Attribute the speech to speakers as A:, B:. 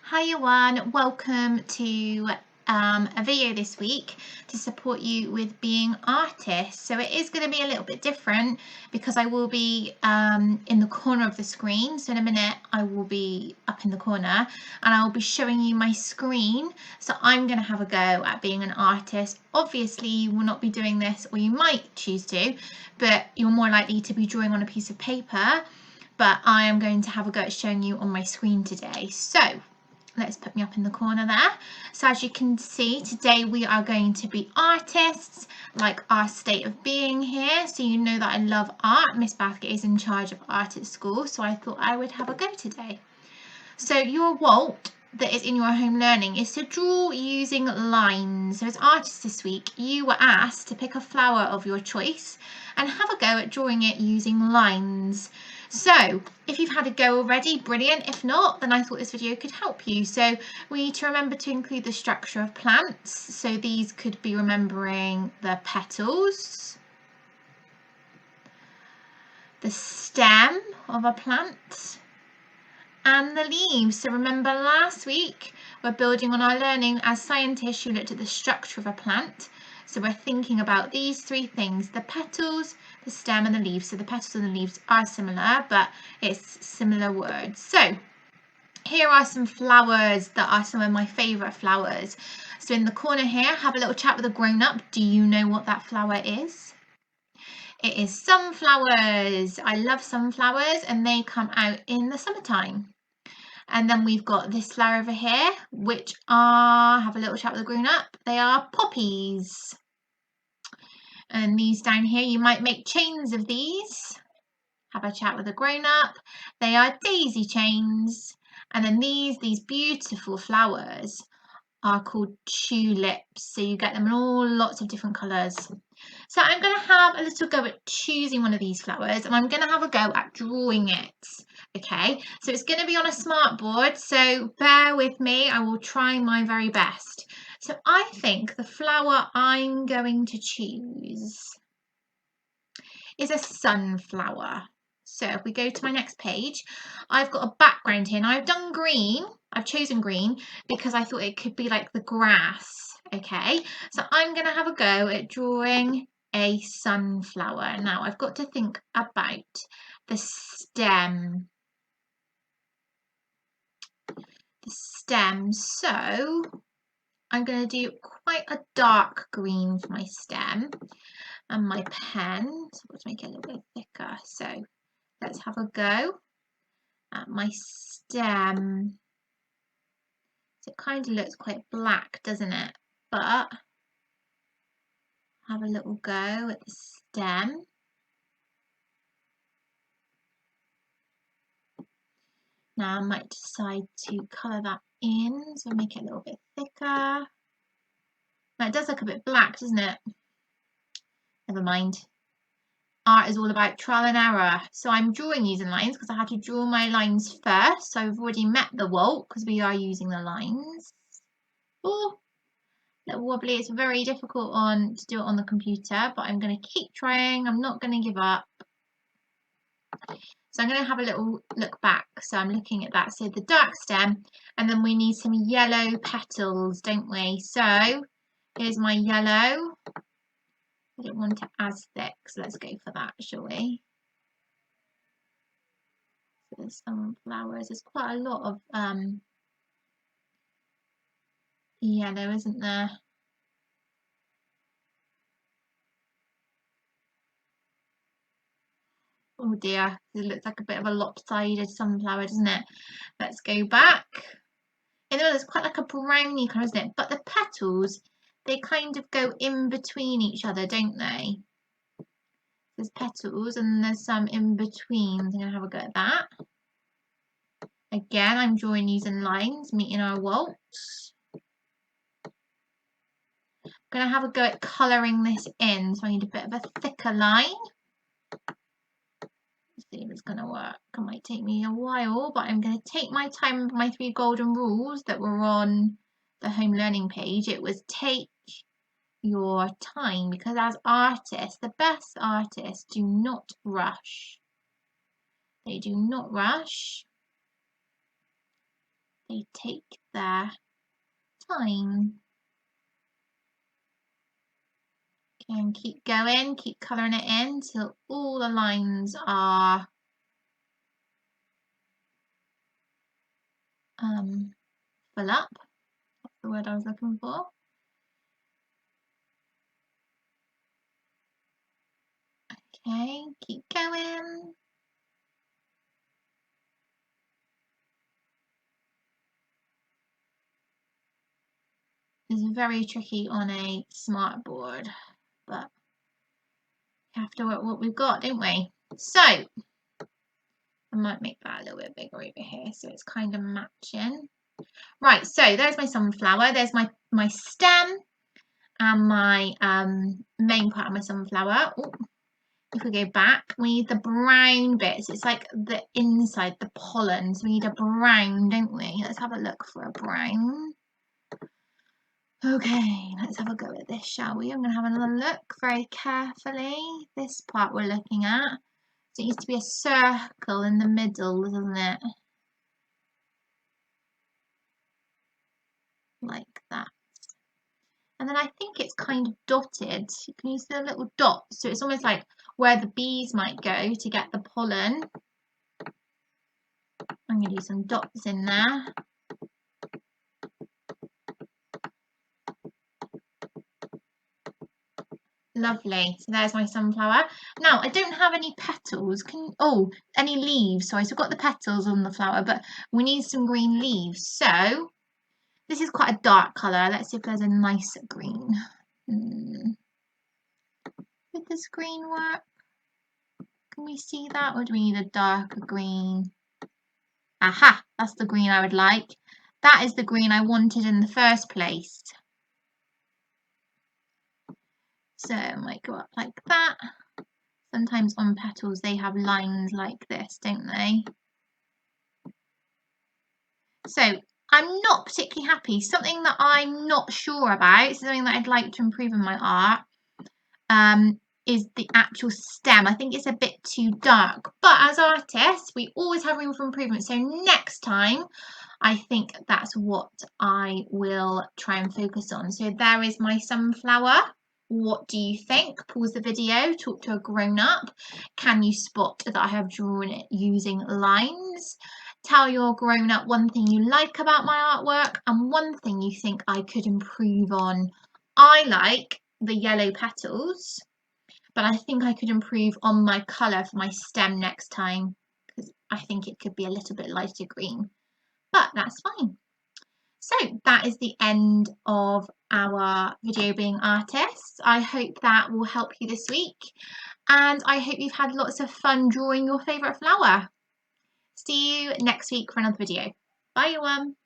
A: Hi everyone, welcome to a video this week to support you with being artists. So it is going to be a little bit different because I will be in the corner of the screen. So in a minute I will be up in the corner and I'll be showing you my screen. So I'm going to have a go at being an artist. Obviously you will not be doing this, or you might choose to, but you're more likely to be drawing on a piece of paper. But I am going to have a go at showing you on my screen today. So let's put me up in the corner there. So as you can see, today we are going to be artists, like our state of being here. So you know that I love art. Miss Bathgate is in charge of art at school, so I thought I would have a go today. So your WALT that is in your home learning is to draw using lines. So as artists this week, you were asked to pick a flower of your choice and have a go at drawing it using lines. So if you've had a go already, brilliant. If not, then I thought this video could help you. So we need to remember to include the structure of plants. So these could be remembering the petals, the stem of a plant, and the leaves. So remember last week we're building on our learning as scientists. You looked at the structure of a plant. So we're thinking about these three things: the petals, the stem and the leaves. So the petals and the leaves are similar, but it's similar words. So here are some flowers that are some of my favourite flowers. So in the corner here, have a little chat with a grown-up. Do you know what that flower is? It is sunflowers. I love sunflowers and they come out in the summertime. And then we've got this flower over here, which are, have a little chat with a grown-up, they are poppies. And these down here, you might make chains of these. Have a chat with a grown-up. They are daisy chains. And then these beautiful flowers are called tulips. So you get them in all lots of different colours. So I'm going to have a little go at choosing one of these flowers and I'm going to have a go at drawing it. Okay, so it's going to be on a smart board, so bear with me. I will try my very best. So I think the flower I'm going to choose is a sunflower. So if we go to my next page, I've got a background here. Now I've done green. I've chosen green because I thought it could be like the grass. Okay, so I'm going to have a go at drawing a sunflower. Now I've got to think about the stem. So I'm going to do quite a dark green for my stem and my pen. So I've got to make it a little bit thicker. So let's have a go at my stem. So it kind of looks quite black, doesn't it? But have a little go at the stem. Now I might decide to colour that in, so make it a little bit thicker. Now it does look a bit black, doesn't it? Never mind. Art is all about trial and error. So I'm drawing using lines because I had to draw my lines first. So I've already met the WALT because we are using the lines. Oh, a little wobbly. It's very difficult to do it on the computer, but I'm going to keep trying. I'm not going to give up. So I'm going to have a little look back. So I'm looking at that. So the dark stem, and then we need some yellow petals, don't we? So here's my yellow. I don't want it as thick, so let's go for that, shall we? So there's some flowers. There's quite a lot of yellow, isn't there? Oh dear, it looks like a bit of a lopsided sunflower, doesn't it? Let's go back. In the middle, it's quite like a browny colour, isn't it? But the petals, they kind of go in between each other, don't they? There's petals and there's some in between. I'm going to have a go at that. Again, I'm drawing using lines, meeting our WALTs. I'm going to have a go at colouring this in, so I need a bit of a thicker line. Let's see if it's going to work. It might take me a while, but I'm going to take my time with my 3 golden rules that were on the home learning page. It was take your time, because as artists, the best artists do not rush. They do not rush. they take their time. Okay, and keep going, keep colouring it in till all the lines are full up. That's the word I was looking for. Okay, keep going. It's very tricky on a smart board, but we have to work what we've got, don't we? So I might make that a little bit bigger over here so it's kind of matching. Right, so there's my sunflower, there's my stem and my main part of my sunflower. Ooh, if we go back, we need the brown bits. It's like the inside, the pollen. So we need a brown, don't we? Let's have a look for a brown. Okay, let's have a go at this, shall we? I'm going to have another look very carefully. This part we're looking at. So it needs to be a circle in the middle, doesn't it? Like that. And then I think it's kind of dotted. You can use the little dots. So it's almost like where the bees might go to get the pollen. I'm going to do some dots in there. Lovely. So there's my sunflower. Now I don't have any petals. Any leaves. Sorry, so I've got the petals on the flower, but we need some green leaves. So this is quite a dark colour. Let's see if there's a nicer green. Would this green work? Can we see that, or do we need a darker green? Aha, that's the green I would like. That is the green I wanted in the first place. So it might go up like that. Sometimes on petals they have lines like this, don't they? So I'm not particularly happy. Something that I'm not sure about, something that I'd like to improve in my art, is the actual stem. I think it's a bit too dark. But as artists, we always have room for improvement. So next time, I think that's what I will try and focus on. So there is my sunflower. What do you think? Pause the video, talk to a grown-up. Can you spot that I have drawn it using lines? Tell your grown-up one thing you like about my artwork and one thing you think I could improve on. I like the yellow petals, but I think I could improve on my colour for my stem next time because I think it could be a little bit lighter green, but that's fine. So that is the end of our video being artists. I hope that will help you this week, and I hope you've had lots of fun drawing your favourite flower. See you next week for another video. Bye everyone.